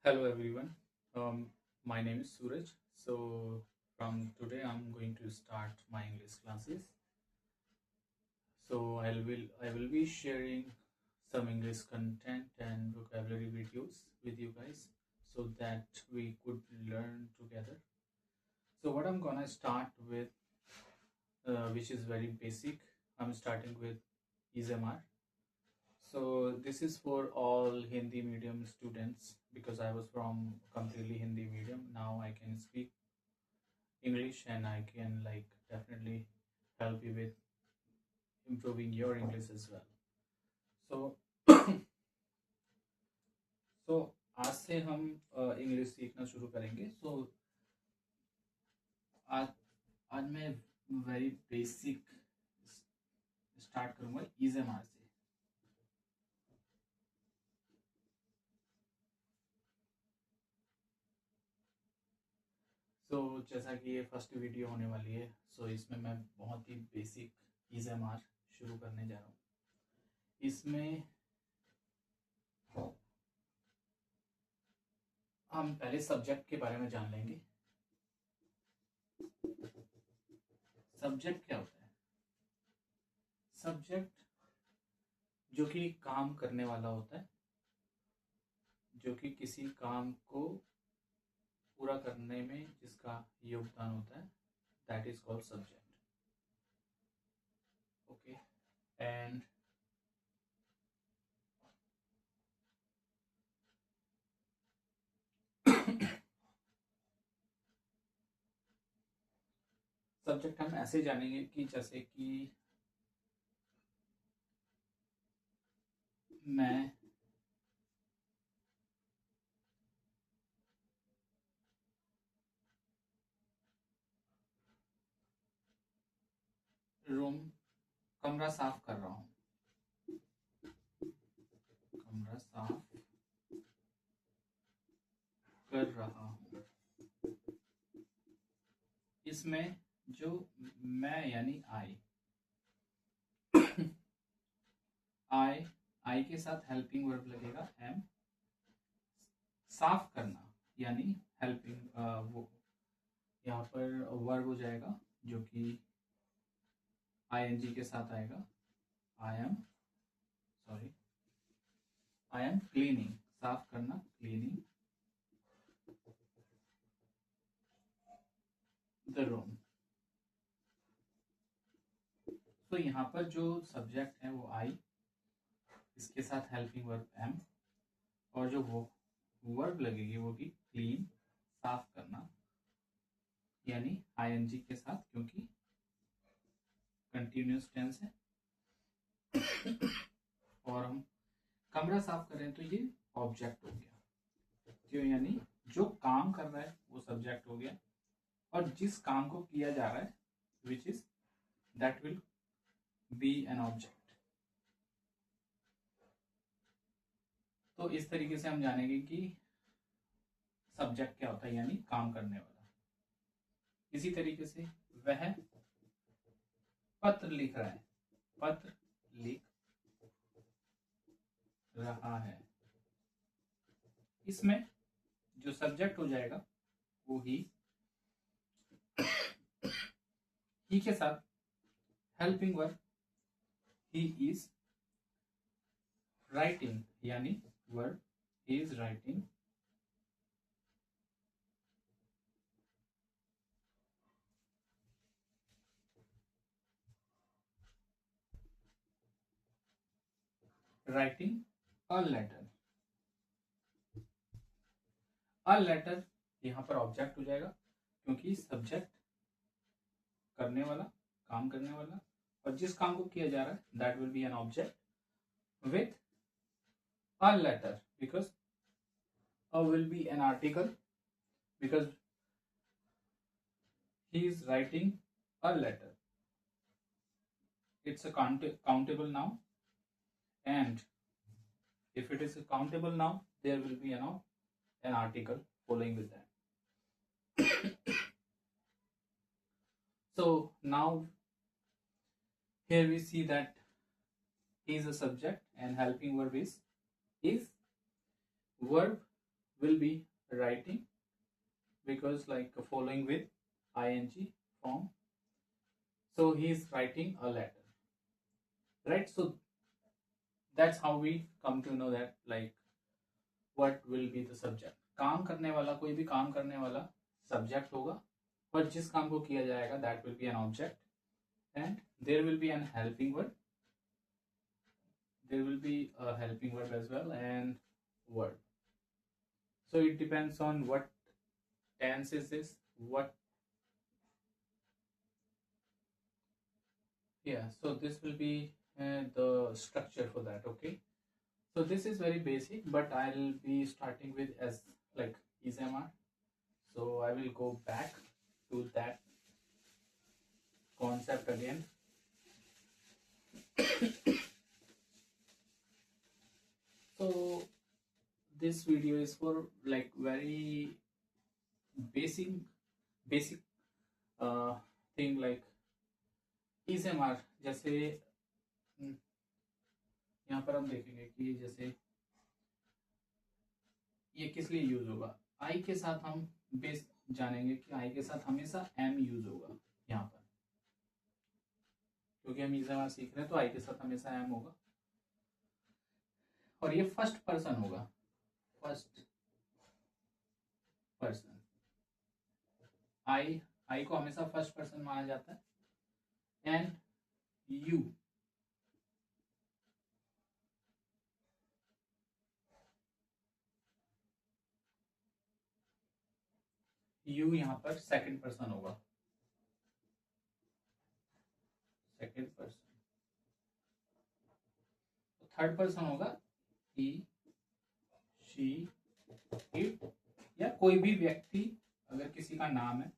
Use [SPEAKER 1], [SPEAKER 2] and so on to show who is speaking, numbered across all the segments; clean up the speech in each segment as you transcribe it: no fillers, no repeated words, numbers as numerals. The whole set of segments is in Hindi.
[SPEAKER 1] Hello everyone. My name is Suraj. So from today I'm going to start my English classes. So I will be sharing some English content and vocabulary videos with you guys so that we could learn together. So what I'm gonna start with, which is very basic. I'm starting with ESMR. So this is for all Hindi medium students because I was from completely Hindi medium. Now I can speak English and I can definitely help you with improving your English as well. So so आज से हम इंग्लिश सीखना शुरू करेंगे. So आज आज मैं वेरी बेसिक स्टार्ट करूंगा ESMR से. तो जैसा कि ये फर्स्ट वीडियो होने वाली है, सो इसमें मैं बहुत ही बेसिक ESMR शुरू करने जा रहा हूँ. इसमें हम पहले सब्जेक्ट के बारे में जान लेंगे. सब्जेक्ट क्या होता है? सब्जेक्ट जो कि काम करने वाला होता है, जो कि किसी काम को पूरा करने में जिसका योगदान होता है, that is called subject. Okay. And subject हम ऐसे जानेंगे कि जैसे कि मैं रूम कमरा साफ कर रहा हूँ. कमरा साफ कर रहा हूँ. इसमें जो मैं यानी आई आई के साथ हेल्पिंग वर्ब लगेगा एम. साफ करना यानी हेल्पिंग, वो यहाँ पर वर्ब हो जाएगा जो कि ING के साथ आएगा. I am cleaning. साफ करना, क्लीनिंग द रूम. तो यहाँ पर जो सब्जेक्ट है वो आई, इसके साथ हेल्पिंग वर्ब एम, और जो वो वर्ब लगेगी वो भी क्लीन, साफ करना, यानी ING के साथ, क्योंकि कंटिन्यूस टेंस है. और हम कमरा साफ कर रहे हैं तो ये ऑब्जेक्ट हो गया. क्यों? यानी जो काम कर रहा है वो सब्जेक्ट हो गया, और जिस काम को किया जा रहा है which is that will be an object. तो इस तरीके से हम जानेंगे कि सब्जेक्ट क्या होता है, यानी काम करने वाला. इसी तरीके से वह पत्र लिख रहा है. पत्र लिख रहा है. इसमें जो सब्जेक्ट हो जाएगा वो ही के साथ हेल्पिंग वर्ब ही इज राइटिंग, यानी वर्ब ही is writing. Writing a letter. A letter यहाँ पर ऑब्जेक्ट हो जाएगा क्योंकि सब्जेक्ट करने वाला, काम करने वाला, और जिस काम को किया जा रहा है that will be an object with a letter, because a will be an article, because he is writing a letter. It's a countable noun, and if it is a countable noun there will be an article following with that. So now here we see that he is a subject and helping verb is verb will be writing, because like following with ing form. So he is writing a letter, right? So that's how we come to know that like what will be the subject. काम करने वाला, कोई भी काम करने वाला सब्जेक्ट होगा, और जिस काम को किया जाएगा that will be an object, and there will be an helping word. There will be a helping verb as well and verb. So it depends on what tense is this, what, yeah, so this will be the structure for that. Okay, so this is very basic, but I'll be starting with as like ismr. So I will go back to that concept again. So this video is for like very basic thing like ismr. जैसे यहाँ पर हम देखेंगे कि जैसे ये किस लिए यूज होगा। आई के साथ हम बेस जानेंगे कि आई के साथ हमेशा एम यूज होगा यहाँ पर, क्योंकि हम ismr सीख रहे हैं तो आई के साथ हमेशा एम होगा, और ये फर्स्ट पर्सन होगा, फर्स्ट पर्सन। आई को हमेशा फर्स्ट पर्सन माना जाता है, एंड यू यहाँ पर सेकंड पर्सन होगा, सेकंड पर्सन। तो थर्ड पर्सन होगा ही, शी, इट, या कोई भी व्यक्ति अगर किसी का नाम है,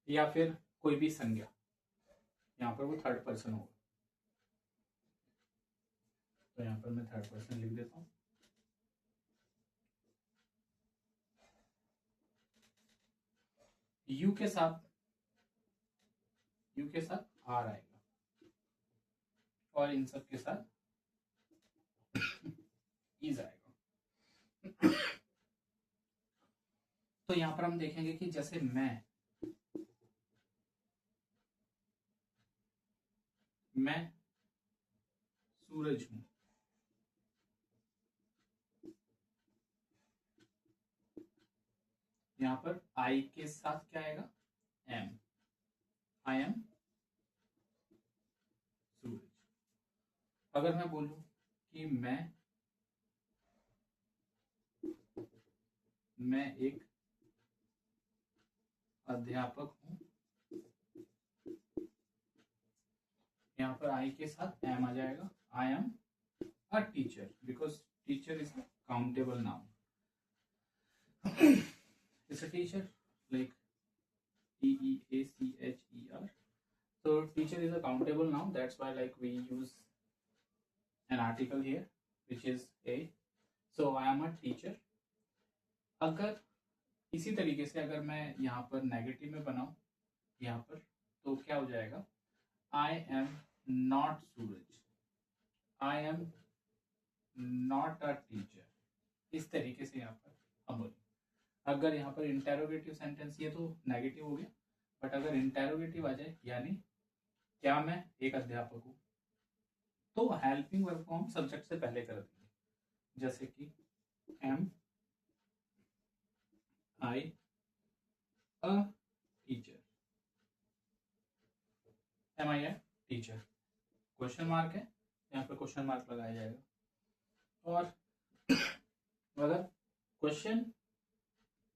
[SPEAKER 1] या फिर कोई भी संज्ञा, यहाँ पर वो थर्ड पर्सन होगा। तो यहाँ पर मैं थर्ड पर्सन लिख देता हूँ। यू के साथ आर आएगा, और इन सब के साथ इज आएगा। तो यहाँ पर हम देखेंगे कि जैसे मैं सूरज हूं, यहाँ पर आई के साथ क्या आएगा, एम, आई एम सूरज। अगर मैं बोलूं कि मैं एक अध्यापक हूं, यहाँ पर आई के साथ एम आ जाएगा, I am a teacher, because teacher is countable noun. It's a teacher, like teacher. So teacher is a countable noun. That's why like we use an article here, which is a. So I am a teacher. अगर इसी तरीके से अगर मैं यहाँ पर नेगेटिव में बनाऊं यहाँ पर, तो क्या हो जाएगा, I am not Suraj, I am not a teacher। इस तरीके से यहाँ पर हम बोलें। अगर यहाँ पर इंटेरोगेटिव सेंटेंस ये तो नेगेटिव हो गया, बट अगर इंटेरोगेटिव आ जाए यानी क्या मैं एक अध्यापक हूं, तो हेल्पिंग वर्ब को हम सब्जेक्ट से पहले कर देंगे, जैसे कि am I a teacher, am I a teacher, question mark है, यहाँ पर क्वेश्चन मार्क लगाया जाएगा। और अगर क्वेश्चन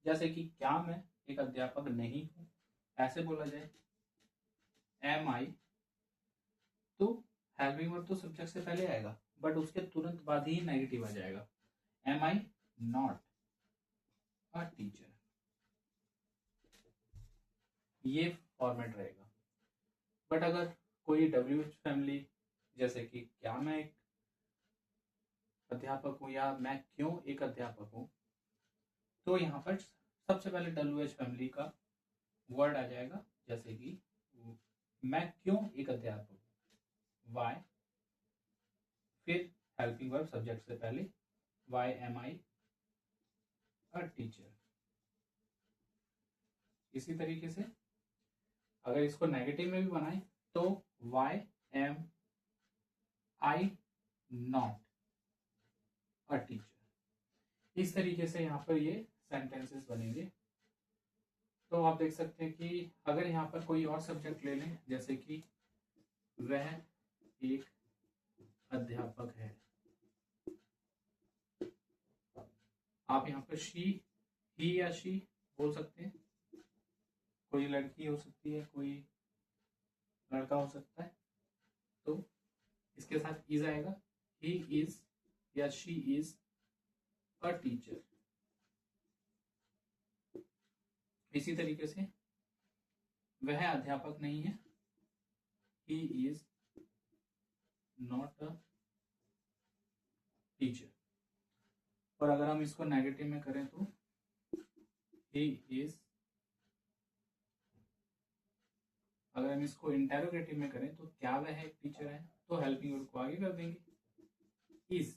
[SPEAKER 1] जैसे कि क्या मैं एक अध्यापक नहीं हूं ऐसे बोला जाए, एम आई, तो हेल्पिंग वर्ब तो सब्जेक्ट से पहले आएगा, बट उसके तुरंत बाद ही नेगेटिव आ जाएगा, am I not a teacher. ये फॉर्मेट रहेगा। बट अगर कोई WH फैमिली, जैसे कि क्या मैं एक अध्यापक हूं या मैं क्यों एक अध्यापक हूं, तो यहाँ पर सबसे पहले WH फैमिली का वर्ड आ जाएगा, जैसे कि मैं क्यों एक अध्यापक हूं, वाई, फिर हेल्पिंग वर्ब सब्जेक्ट से पहले why am I a teacher। इसी तरीके से अगर इसको नेगेटिव में भी बनाए तो why am I not a teacher। इस तरीके से यहाँ पर ये सेंटेंसेस बनेंगे। तो आप देख सकते हैं कि अगर यहाँ पर कोई और सब्जेक्ट ले लें, जैसे कि वह एक अध्यापक है, आप यहाँ पर शी, ही या शी बोल सकते हैं। कोई लड़की हो सकती है, कोई लड़का हो सकता है, तो इसके साथ इज आएगा। ही इज या शी इज अ टीचर। इसी तरीके से वह अध्यापक नहीं है, he is not a teacher. और अगर हम इसको नेगेटिव में करें तो ही इज, अगर हम इसको इंटेरोगेटिव में करें तो क्या वह एक टीचर है, तो हेल्पिंग वर्ब को आगे कर देंगे। इज,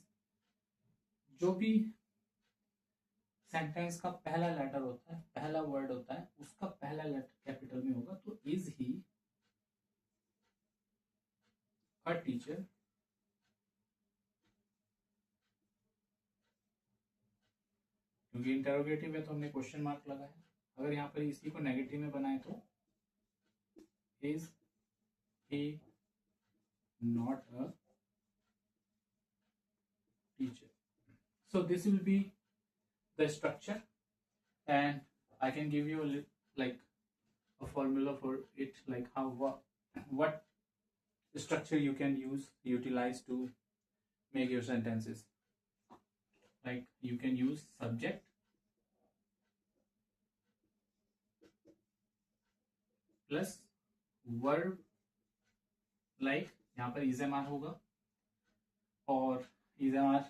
[SPEAKER 1] जो भी सेंटेंस का पहला लेटर होता है, पहला वर्ड होता है, उसका पहला लेटर कैपिटल में होगा, तो इज ही अ टीचर। क्योंकि इंटेरोगेटिव है तो हमने क्वेश्चन मार्क लगाया। अगर यहाँ पर इसी को नेगेटिव में बनाए तो is he not a teacher। So this will be the structure, and I can give you like a formula for it, like how what structure you can utilize to make your sentences. Like you can use subject plus verb, like यहाँ पर is MR होगा और is MR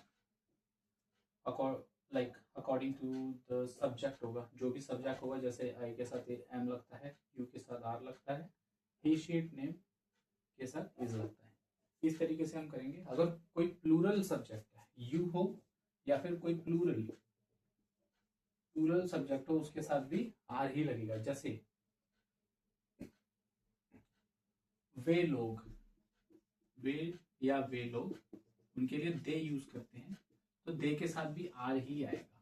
[SPEAKER 1] like according to the subject होगा। जो भी सब्जेक्ट होगा, जैसे I के साथ M लगता है, U के साथ R लगता है, he sheet name के साथ is लगता है। इस तरीके से हम करेंगे। अगर कोई प्लूरल सब्जेक्ट है, यू हो या फिर कोई प्लूरल सब्जेक्ट हो, उसके साथ भी आर ही लगेगा। जैसे वे लोग, वे या वे लोग, उनके लिए दे यूज करते हैं, तो दे के साथ भी आर ही आएगा।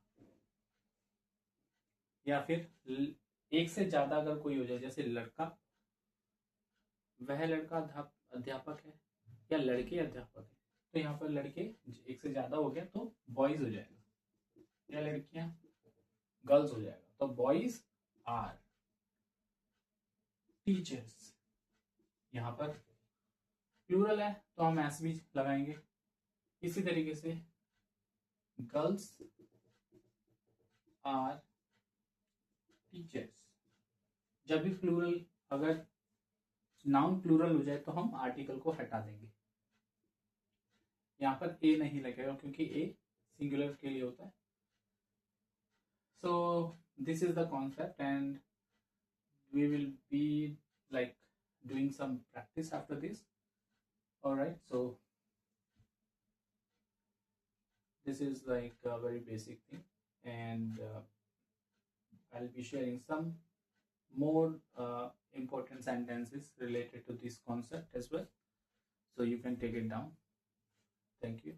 [SPEAKER 1] या फिर एक से ज्यादा अगर कोई हो जाए, जैसे लड़का, वह लड़का अध्यापक है, या लड़के अध्यापक है, तो यहाँ पर लड़के एक से ज्यादा हो गया तो बॉयज हो जाएगा, या लड़कियां गर्ल्स हो जाएगा, तो बॉयज आर टीचर्स। यहाँ पर प्लूरल है तो हम एस भी लगाएंगे। इसी तरीके से गर्ल्स आर टीचर्स। जब भी प्लूरल, अगर नाउन प्लूरल हो जाए तो हम आर्टिकल को हटा देंगे। यहाँ पर ए नहीं लगेगा क्योंकि ए सिंगुलर के लिए होता है। So this is the concept, and we will be like doing some practice after this. All right, so this is like a very basic thing, and I'll be sharing some more important sentences related to this concept as well, so you can take it down. Thank you.